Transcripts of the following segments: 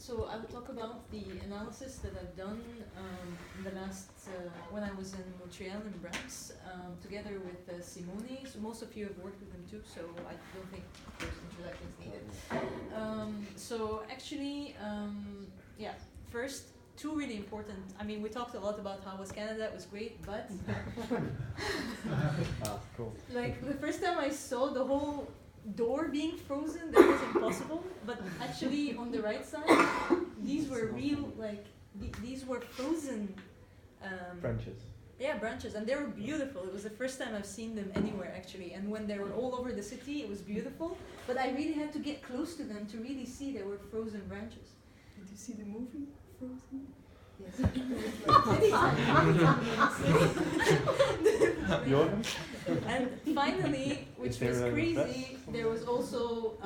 So I will talk about the analysis that I've done in the last, when I was in Moulmdjian in France, together with Simone. So most of you have worked with him too, so I don't think there's introductions needed. So actually, yeah, first, two really important, I mean, we talked a lot about how was Canada, it was great, but Cool. like the first time I saw the whole door being frozen, that was impossible. But actually, on the right side, these were real, like these were frozen Branches. Yeah, branches, and they were beautiful. It was the first time I've seen them anywhere actually. And when they were all over the city, it was beautiful. But I really had to get close to them to really see they were frozen branches. Did you see the movie Frozen? Yes. And finally, which was crazy, there was also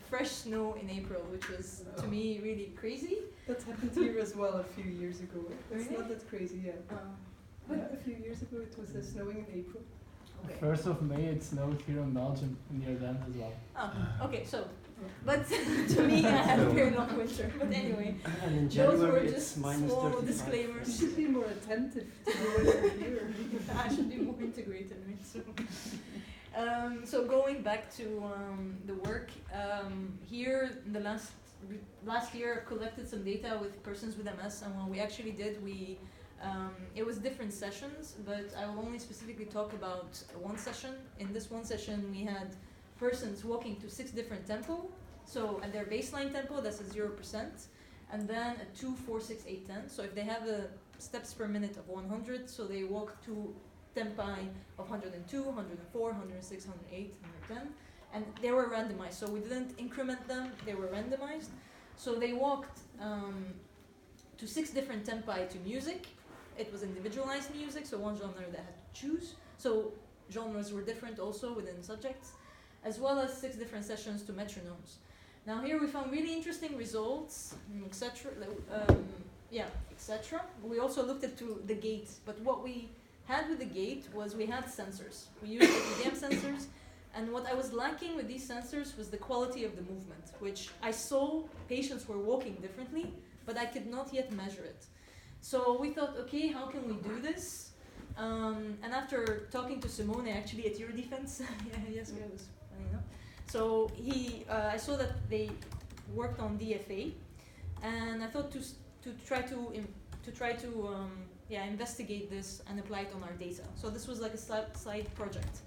fresh snow in April, which was to me really crazy. That happened here as well a few years ago. It's Really? not that crazy, yeah. But a few years ago it was snowing in April. Okay. 1st of May it snowed here in Belgium near them as well. Oh, okay, so, but to me I had a very long winter. But anyway, And in those were January just it's minus small 35. You disclaimers. should be more attentive to the weather here. I should be more integrated, right? So going back to the work, here in the last year I collected some data with persons with MS, and what we actually did, it was different sessions, but I will only specifically talk about one session. In this one session we had persons walking to 6 different tempo. So at their baseline tempo, that's a 0%, and then a 2, 4, 6, 8, 10. So if they have a steps per minute of 100, so they walk to tempi of 102, 104, 106, 108, 110, and they were randomized. So we didn't increment them, they were randomized. So they walked to 6 different tempi to music. It was individualized music, so one genre they had to choose. So genres were different also within subjects, as well as 6 different sessions to metronomes. Now here we found really interesting results, etc. Etc. We also looked at the gate, but what we had with the gate was we had sensors. We used EDM sensors, and what I was lacking with these sensors was the quality of the movement, which I saw patients were walking differently, but I could not yet measure it. So we thought, okay, how can we do this? And after talking to Simone, actually at your defense, yes, it was funny enough. So I saw that they worked on DFA, and I thought to try to investigate this and apply it on our data. So this was like a side project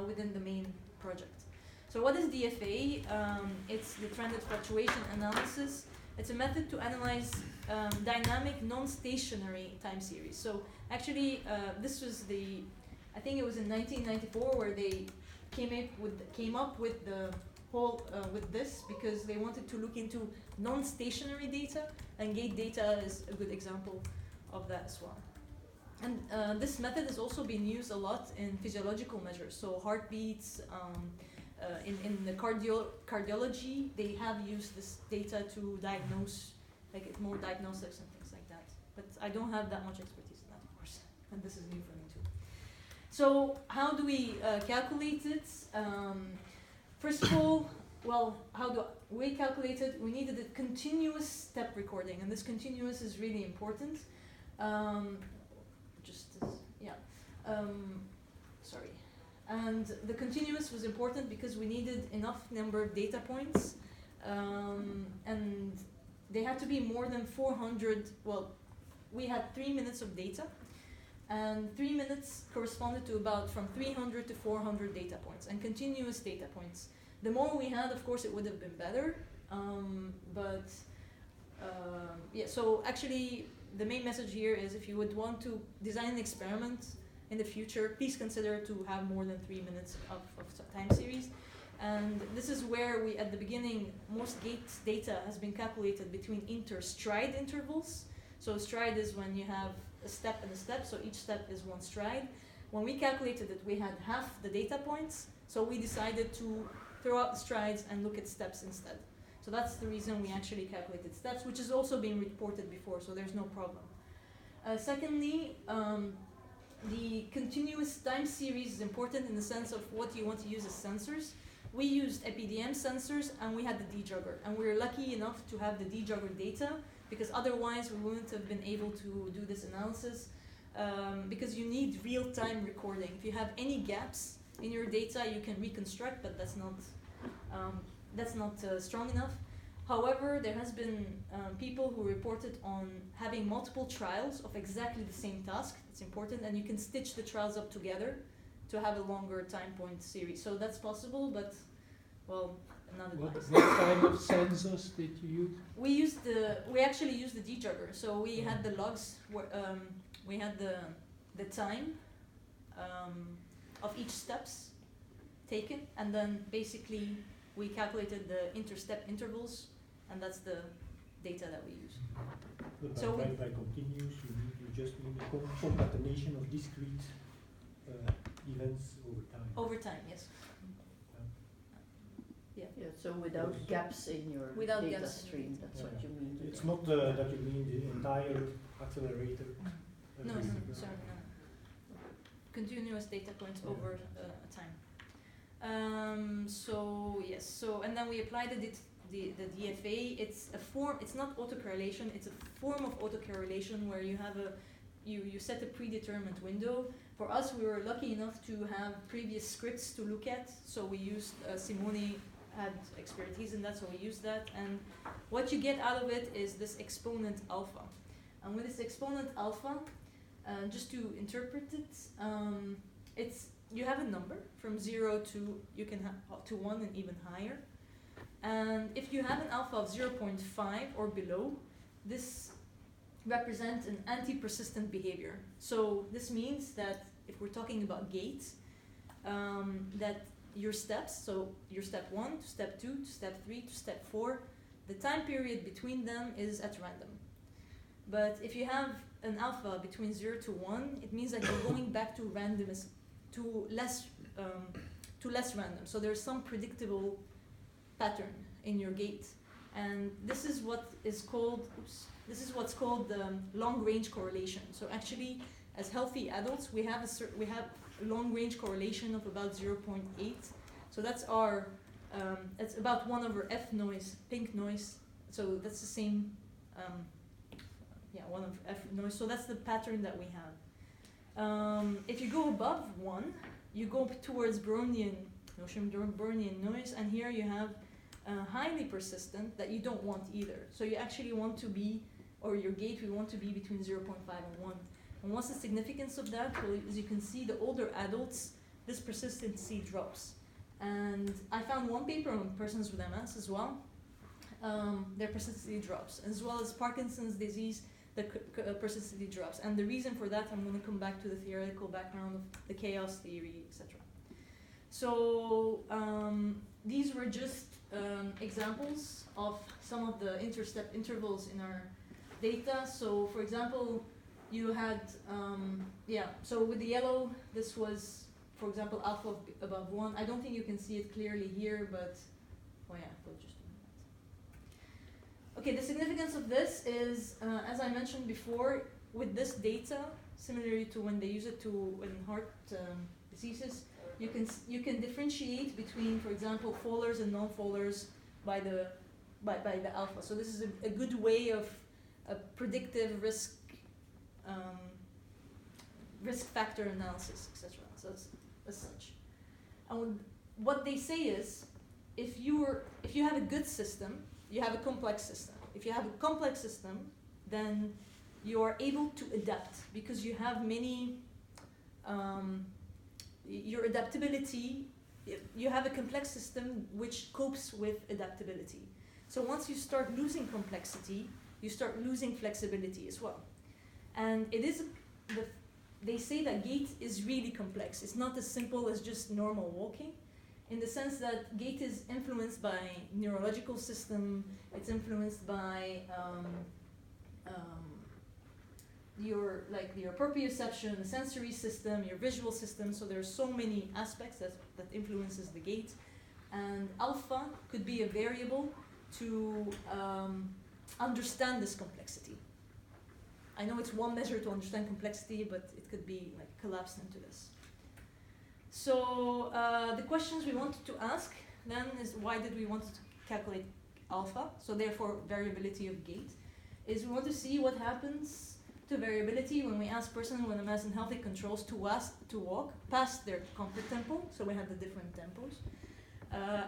within the main project. So what is DFA? It's Detrended fluctuation analysis. It's a method to analyze dynamic non-stationary time series. So actually, this was I think it was in 1994 where they came up with the whole with this, because they wanted to look into non-stationary data, and gate data is a good example of that as well. And this method has also been used a lot in physiological measures, so heartbeats. In the cardiology, they have used this data to diagnose, like more diagnostics and things like that. But I don't have that much expertise in that, of course, and this is new for me too. So how do we calculate it? First of all, well, how do we calculate it? We needed a continuous step recording, and this continuous is really important. Sorry. And the continuous was important because we needed enough number of data points, and they had to be more than 400. Well, we had 3 minutes of data, and 3 minutes corresponded to about from 300 to 400 data points, and continuous data points. The more we had, of course, it would have been better. So actually, the main message here is if you would want to design an experiment in the future, please consider to have more than 3 minutes of time series. And this is where we, at the beginning, most gate data has been calculated between stride intervals. So stride is when you have a step and a step, so each step is 1 stride. When we calculated it, we had half the data points, so we decided to throw out the strides and look at steps instead. So that's the reason we actually calculated steps, which has also been reported before, so there's no problem. Secondly, the continuous time series is important in the sense of what you want to use as sensors. we used EPDM sensors and we had the dejogger, and we were lucky enough to have the dejogger data, because otherwise we wouldn't have been able to do this analysis, because you need real-time recording. If you have any gaps in your data, you can reconstruct, but that's not strong enough. However, there has been people who reported on having multiple trials of exactly the same task. It's important, and you can stitch the trials up together to have a longer time point series. So that's possible, but well, not advised. What kind of sensors did you use? We actually used the dejogger. So we had the logs, we had the time of each steps taken, and then basically we calculated the interstep intervals, and that's the data that we use. But So by continuous, you just mean the concatenation of discrete events over time. Over time, yes. Yeah. Yeah, so without gaps in your Without data gaps in the stream, data. that's what you mean. It's not that you mean the entire accelerator. No, sorry, no. Continuous data points over time. So yes, so and then we applied the DFA. It's a form. It's not autocorrelation. It's a form of autocorrelation where you have you set a predetermined window. For us, we were lucky enough to have previous scripts to look at, so we used Simone had expertise in that, so we used that. And what you get out of it is this exponent alpha. And with this exponent alpha, just to interpret it, you have a number from 0 to you can have up to 1 and even higher. And if you have an alpha of 0.5 or below, this represents an anti-persistent behavior. So this means that if we're talking about gates, that your steps, so your step 1 to step 2 to step 3 to step 4, the time period between them is at random. But if you have an alpha between 0 to 1, it means that you're going back to randomness, to less random. So there's some predictable pattern in your gate, and this is what is called what's called long-range correlation. So actually, as healthy adults, we have a long-range correlation of about 0.8. So that's our it's about 1 over F noise, pink noise. So that's the same. 1 over F noise. So that's the pattern that we have. If you go above 1, you go towards Brownian noise, and here you have highly persistent that you don't want either. So you actually want to be, or your gate, we want to be between 0.5 and 1. And what's the significance of that? Well, as you can see, the older adults, this persistency drops. And I found one paper on persons with MS as well. Their persistency drops, as well as Parkinson's disease, the persistency drops. And the reason for that, I'm going to come back to the theoretical background of the chaos theory, etc. So these were just examples of some of the interstep intervals in our data. So for example, you had, so with the yellow, this was, for example, alpha above 1. I don't think you can see it clearly here, but, we'll just do that. Okay, the significance of this is, as I mentioned before, with this data, similarly to when they use it in heart diseases, you can differentiate between, for example, fallers and non-fallers by the alpha. So this is a good way of a predictive risk factor analysis, etc. So as such, and what they say is, if you have a good system, you have a complex system. If you have a complex system, then you are able to adapt because you have many. Your adaptability, you have a complex system which copes with adaptability. So once you start losing complexity, you start losing flexibility as well. And it is, they say that gait is really complex. It's not as simple as just normal walking, in the sense that gait is influenced by neurological system, it's influenced by your proprioception, the sensory system, your visual system. So there's so many aspects that influences the gait, and alpha could be a variable to understand this complexity. I know it's one measure to understand complexity, but it could be collapsed into this. So the questions we wanted to ask then is why did we want to calculate alpha, so therefore variability of gait, is we want to see what happens to variability when we ask person with MS and healthy controls to walk past their comfort tempo, so we have the different tempos,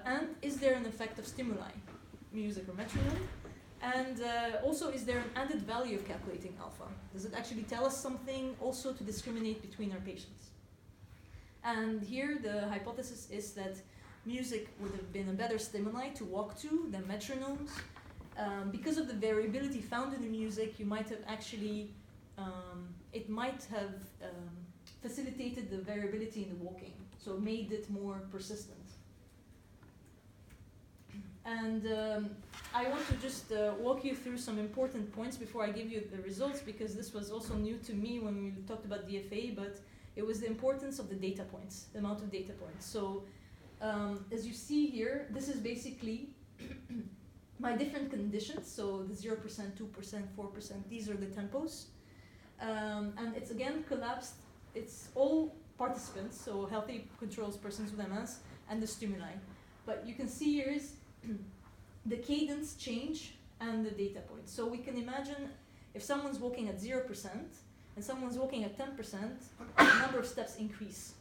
and is there an effect of stimuli, music or metronome, and also is there an added value of calculating alpha? Does it actually tell us something also to discriminate between our patients? And here the hypothesis is that music would have been a better stimuli to walk to than metronomes. Because of the variability found in the music, you might have actually, it might have facilitated the variability in the walking, so made it more persistent. And I want to just walk you through some important points before I give you the results, because this was also new to me when we talked about DFA, but it was the importance of the data points, the amount of data points. So as you see here, this is basically my different conditions. So the 0%, 2%, 4%, these are the tempos. And it's again collapsed. It's all participants, so healthy controls, persons with MS, and the stimuli. But you can see here is the cadence change and the data points. So we can imagine if someone's walking at 0% and someone's walking at 10%, the number of steps increase.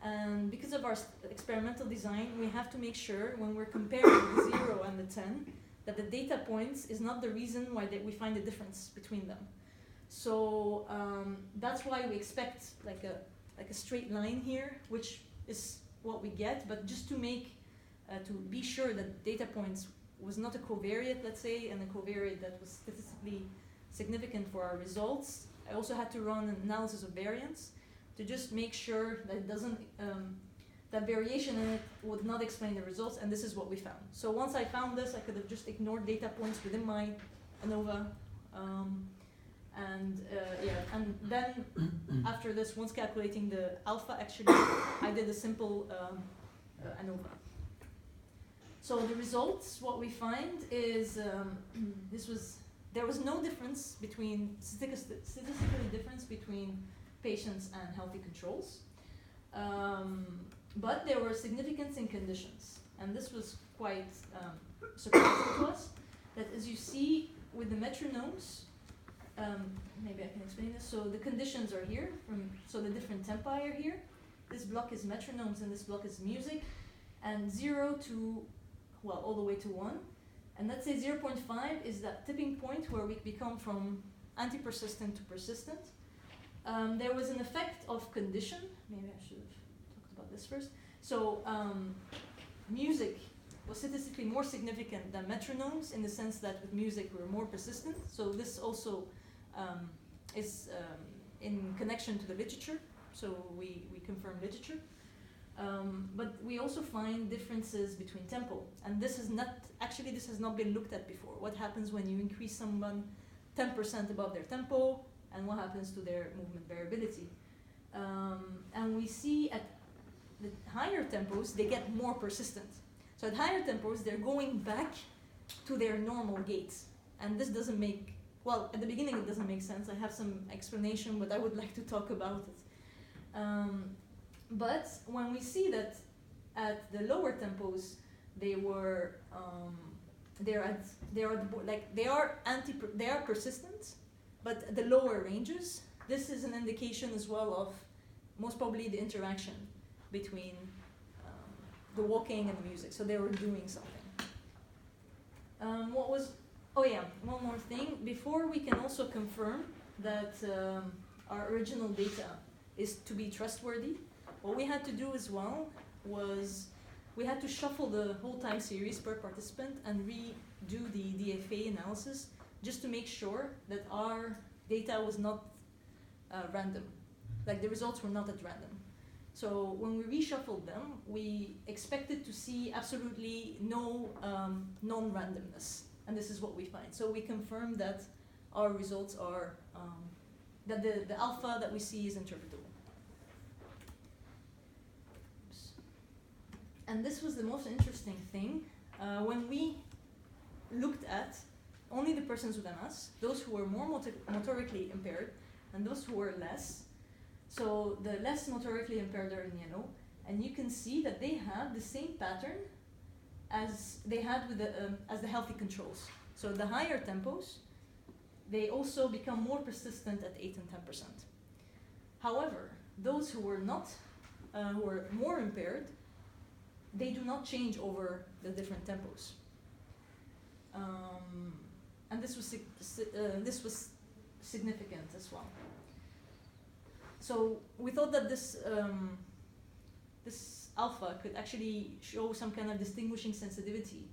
And because of our experimental design, we have to make sure when we're comparing the 0 and the 10 that the data points is not the reason why we find a difference between them. So that's why we expect like a straight line here, which is what we get. But just to make to be sure that data points was not a covariate, let's say, and a covariate that was statistically significant for our results, I also had to run an analysis of variance to just make sure that it doesn't, that variation in it would not explain the results, and this is what we found. So once I found this, I could have just ignored data points within my ANOVA, and then after this, once calculating the alpha, actually, I did a simple ANOVA. So the results, what we find is there was no difference between statistically difference between patients and healthy controls, but there were significance in conditions, and this was quite surprising to us. That as you see with the metronomes, maybe I can explain this. So the conditions are here, so the different tempi are here. This block is metronomes and this block is music, and 0 to, well, all the way to 1. And let's say 0.5 is that tipping point where we become from anti-persistent to persistent. There was an effect of condition. Maybe I should have talked about this first. So music was statistically more significant than metronomes in the sense that with music we're more persistent. So this also is in connection to the literature. So we confirm literature. But we also find differences between tempo, and this is not, actually this has not been looked at before. What happens when you increase someone 10% above their tempo, and what happens to their movement variability? And we see at the higher tempos, they get more persistent. So at higher tempos, they're going back to their normal gaits. And this doesn't make, well, at the beginning it doesn't make sense. I have some explanation, but I would like to talk about it. But when we see that at the lower tempos, they are persistent, but at the lower ranges, this is an indication as well of most probably the interaction between the walking and the music. So they were doing something. One more thing. Before we can also confirm that our original data is to be trustworthy, what we had to do as well was we had to shuffle the whole time series per participant and redo the DFA analysis just to make sure that our data was not random, like the results were not at random. So when we reshuffled them, we expected to see absolutely no non-randomness, and this is what we find. So we confirmed that our results are, that the alpha that we see is interpretable. And this was the most interesting thing. When we looked at only the persons with MS, those who were more motorically impaired, and those who were less. So the less motorically impaired are in yellow, and you can see that they have the same pattern as they had with as the healthy controls. So the higher tempos, they also become more persistent at 8 and 10%. However, those who were not, who were more impaired, they do not change over the different tempos. And this was significant as well. So we thought that this alpha could actually show some kind of distinguishing sensitivity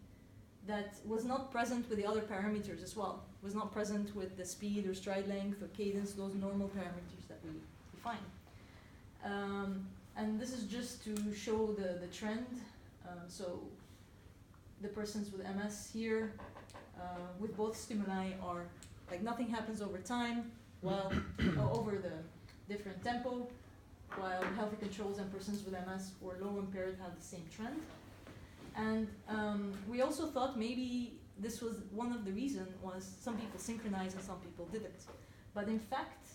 that was not present with the other parameters as well. Was not present with the speed or stride length or cadence, those normal parameters that we define. And this is just to show the trend. So the persons with MS here, with both stimuli are like nothing happens over time, while over the different tempo, while healthy controls and persons with MS who are low impaired have the same trend. And we also thought maybe this was one of the reasons was some people synchronized and some people didn't. But in fact,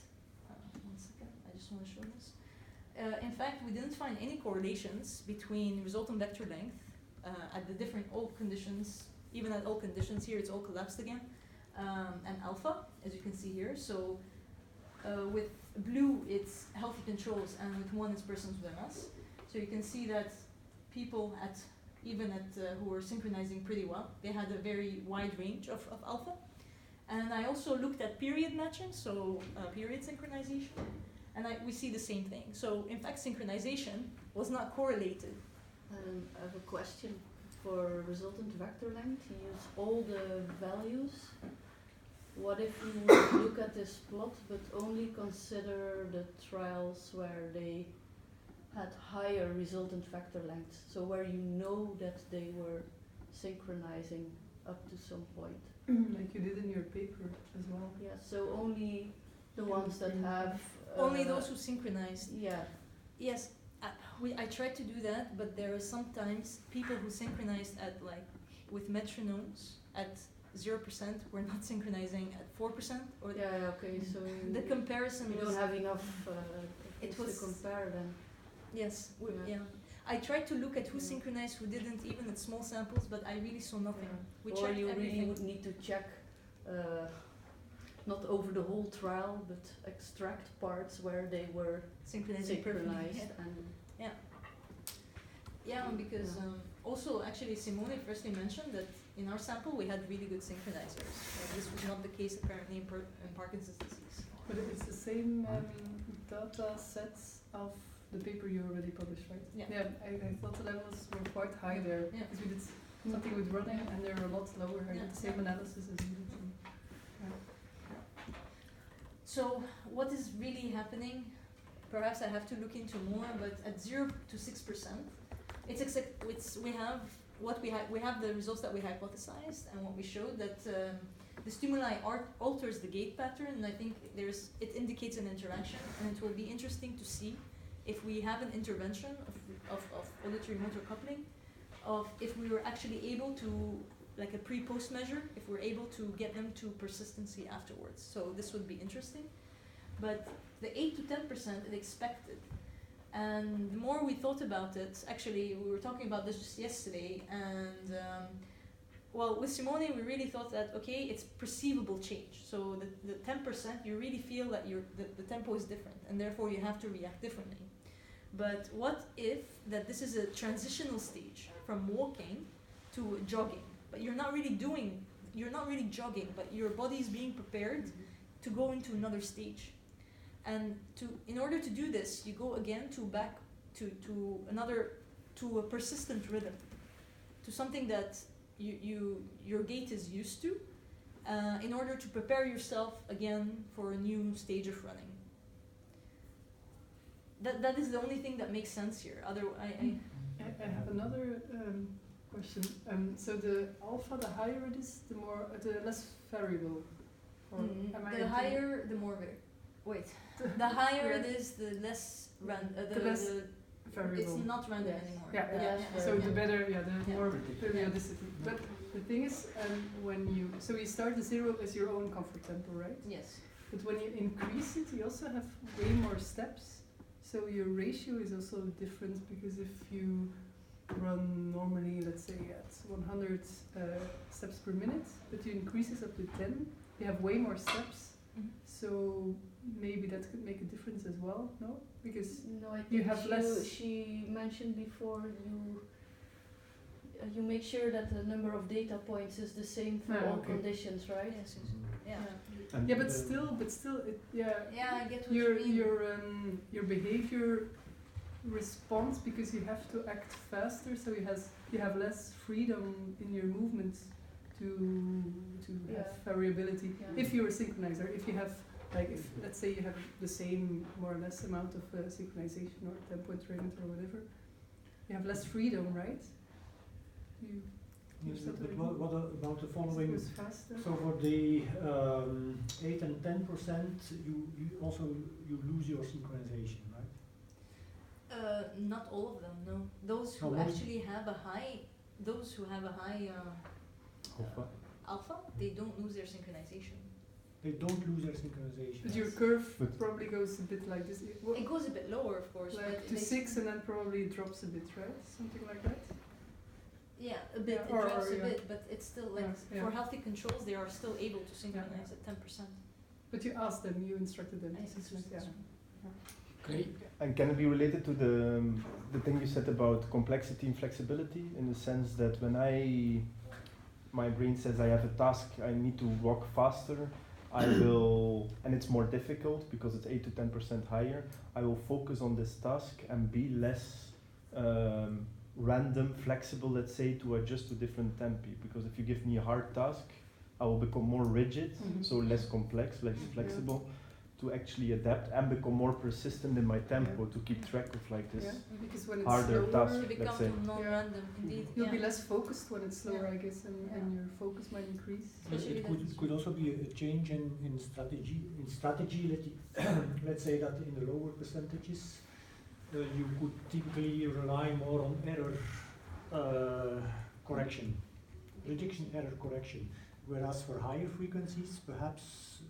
one second, I just want to show this. In fact, we didn't find any correlations between resultant vector length at the different all conditions, even at all conditions here, it's all collapsed again, and alpha, as you can see here. So with blue, it's healthy controls, and with 1, it's persons with MS. So you can see that people who were synchronizing pretty well, they had a very wide range of alpha. And I also looked at period matching, so period synchronization, and we see the same thing. So in fact, synchronization was not correlated. I have a question. For resultant vector length, you use all the values. What if you look at this plot but only consider the trials where they had higher resultant vector lengths, so where you know that they were synchronizing up to some point? Like you did in your paper as well. Yeah, so only the ones that have... Only those who synchronized. Yeah. Yes, I tried to do that, but there are sometimes people who synchronized at with metronomes at 0% were not synchronizing at 4%. Or Yeah, okay, so the comparison you was... don't have enough It things was- to compare then. Yes, Yeah. yeah. I tried to look at who Yeah. synchronized, who didn't, even at small samples, but I really saw nothing. We Or checked you really everything. would need to check not over the whole trial, but extract parts where they were Synchronizing perfectly. synchronized and Yeah, because also actually Simone firstly mentioned that in our sample we had really good synchronizers. This was not the case apparently in Parkinson's disease. But it's the same data sets of the paper you already published, right? Yeah. I thought the levels were quite high there, Yeah. because we did something with running and they were a lot lower. I Yeah. did the same analysis as you did. So what is really happening? Perhaps I have to look into more, but at 0 to 6%, we have the results that we hypothesized and what we showed that the stimuli alters the gait pattern, and I think it indicates an interaction, and it will be interesting to see if we have an intervention of auditory motor coupling, if we were actually able to, like a pre-post measure, if we're able to get them to persistency afterwards. So this would be interesting. But the 8 to 10% is expected. And the more we thought about it, actually we were talking about this just yesterday, and with Simone we really thought that, okay, it's perceivable change. So the 10%, you really feel that the tempo is different, and therefore you have to react differently. But what if that this is a transitional stage from walking to jogging? But you're not really jogging, but your body is being prepared to go into another stage. And in order to do this, you go again back to a persistent rhythm, to something that your gait is used to, in order to prepare yourself again for a new stage of running. That is the only thing that makes sense here. I have another question. So the alpha, the higher it is, the less variable. Or am I The higher, the more the higher it is, the less variable. it's not random Yes. anymore. Yeah. So the better, the more Yeah. periodicity. But the thing is, when you start the 0 as your own comfort tempo, right? Yes. But when you increase it, you also have way more steps. So your ratio is also different, because if you run normally, let's say, at 100 steps per minute, but you increase it up to 10, you have way more steps. So maybe that could make a difference as well, no? Because No, I think you have less. she mentioned before you make sure that the number of data points is the same for all Okay. conditions, right? Yes, yes. Yeah. And Yeah, but still, Yeah, I get what you mean. your behavior responds because you have to act faster, so you have less freedom in your movements to have variability. Yeah. If you're a synchronizer, if you have if let's say you have the same more or less amount of synchronization or tempo entrainment or whatever, you have less freedom, right? You Yes, start but to what about the following? goes faster. So for the 8 and 10%, you also lose your synchronization, right? Not all of them, no. Those who Oh, most- actually have a high, Alpha. alpha, they don't lose their synchronization. They don't lose their synchronization. But your curve But- probably goes a bit like this. It goes a bit lower, of course, Like but to they- 6 and then probably drops a bit, right? Something like that. Yeah, a bit. Yeah, It drops a yeah. bit, but it's still like Yeah. for healthy controls, they are still able to synchronize at 10%. But you asked them, you instructed them to Yes, synchronize. yes, Yeah. Okay. And can it be related to the thing you said about complexity and flexibility, in the sense that when my brain says I have a task, I need to walk faster, I will, and it's more difficult because it's 8 to 10% higher, I will focus on this task and be less random, flexible, let's say, to adjust to different tempi. Because if you give me a hard task, I will become more rigid, Mhm. so less complex, less Yeah. flexible, to actually adapt and become more persistent in my tempo to keep track of like this. Yeah, because when it's harder slower, task. You Let's become say. non-random, indeed. you'll yeah. be less focused when it's slower, Yeah. I guess, and Yeah. your focus might increase. Especially It that- could also be a change in strategy. In strategy, let's say that in the lower percentages, you could typically rely more on error correction, prediction error correction. Whereas for higher frequencies, perhaps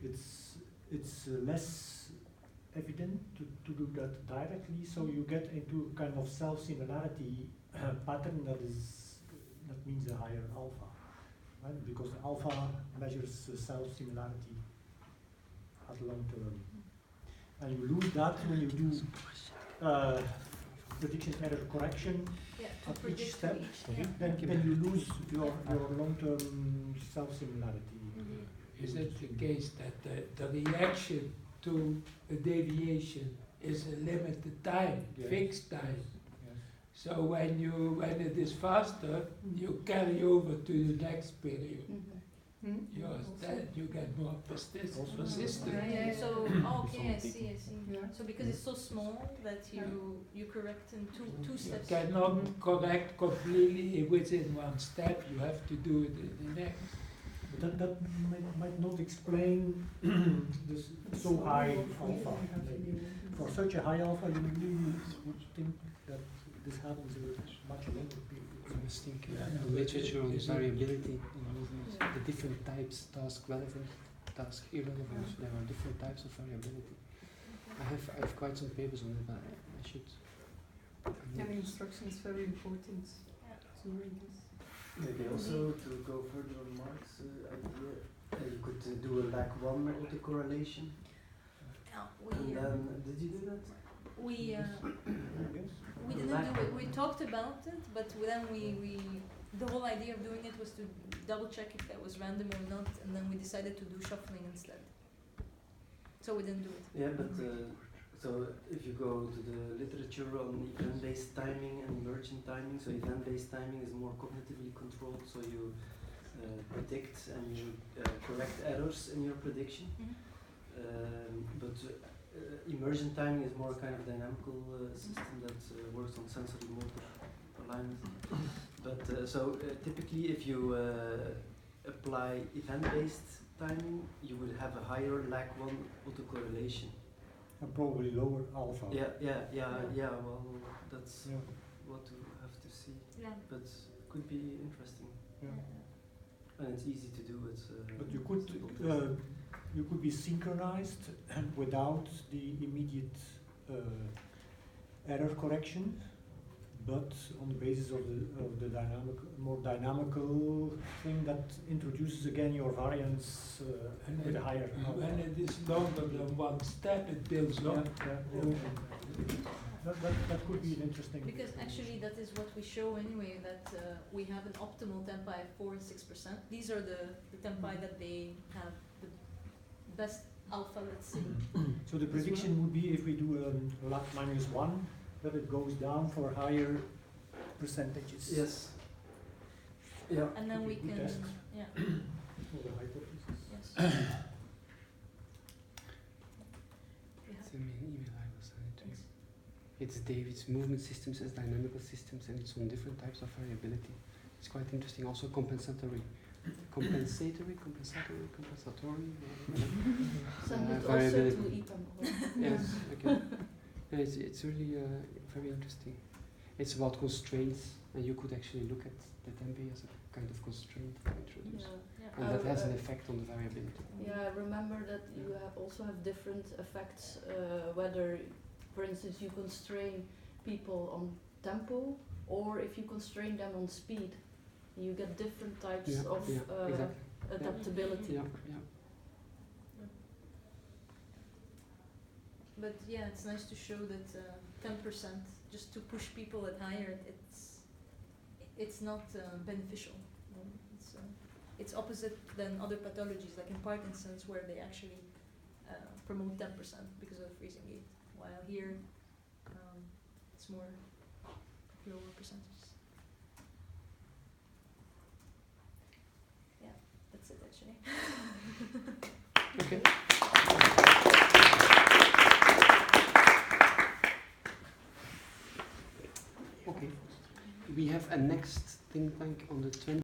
it's less evident to do that directly. So you get into a kind of self-similarity pattern that means a higher alpha, right? Because the alpha measures self-similarity at long term, and you lose that when you do prediction error correction Yeah, to at each predict step. each, yeah. Then you lose your long-term self-similarity. Indeed. Is it the case that the reaction to a deviation is a limited time, Yes. fixed time? Yes. So when it is faster, you carry over to the next period. Hmm? You get more persistent. Also- persistent. Yeah. So, okay, I see. Yeah. So because it's so small that you correct in two You steps. cannot correct completely within one step, you have to do it in the next. But that might not explain this so high alpha. For such a high alpha, you really would think that this happens in a much longer period. I was thinking Yeah, the literature on is it- variability in movement, the different types, task relevant, task irrelevant, there are different types of variability. I have quite some papers on it, but I should. Having instruction is very important Yeah. to read this. Maybe also to go further on Mark's idea, you could do a lac 1 autocorrelation. Yeah, And then, did you do that? we Yes. didn't do it. We talked about it, but then we the whole idea of doing it was to double check if that was random or not, and then we decided to do shuffling instead. So we didn't do it. Yeah, but so if you go to the literature on event-based timing and emergent timing, so event-based timing is more cognitively controlled, so you predict and you correct errors in your prediction. But emergent timing is more kind of dynamical system that works on sensory motor alignment. But typically, if you apply event-based timing, you will have a higher lac 1 autocorrelation. And probably lower alpha. Yeah. Well, that's Yeah. what we have to see. Yeah. But could be interesting, Yeah. and it's easy to do. It's But you could be synchronized without the immediate error correction, but on the basis of the more dynamical thing that introduces again your variance And with a then higher when alpha. it is longer than one step, it builds Yeah, up. yeah. That could be an interesting. Because actually that is what we show anyway, that we have an optimal tempi of 4 and 6%. These are the tempi that they have the best alpha, let's say. So the prediction would be if we do a lat -1, that it goes down for higher percentages. Yes. Yeah. And then we Good can, test. yeah, For the hypothesis. yes. Send me an email, I will send it to you. Thanks. It's David's movement systems as dynamical systems, and it's on different types of variability. It's quite interesting. Also compensatory. Compensatory. Send it also variability. to EPAM. Yes, okay. Yeah, it's really very interesting. It's about constraints, and you could actually look at the tempi as a kind of constraint to introduce. Yeah. And that has an effect on the variability. Yeah, I remember that you also have different effects, whether, for instance, you constrain people on tempo, or if you constrain them on speed. You get different types Yeah, of yeah, exactly. adaptability. Yeah, yeah. But yeah, it's nice to show that 10%, just to push people at higher, it's not beneficial. It's opposite than other pathologies, like in Parkinson's, where they actually promote 10% because of the freezing gait, while here it's more lower percentages. Yeah, that's it actually. Okay. Okay. We have a next think tank on the 20th.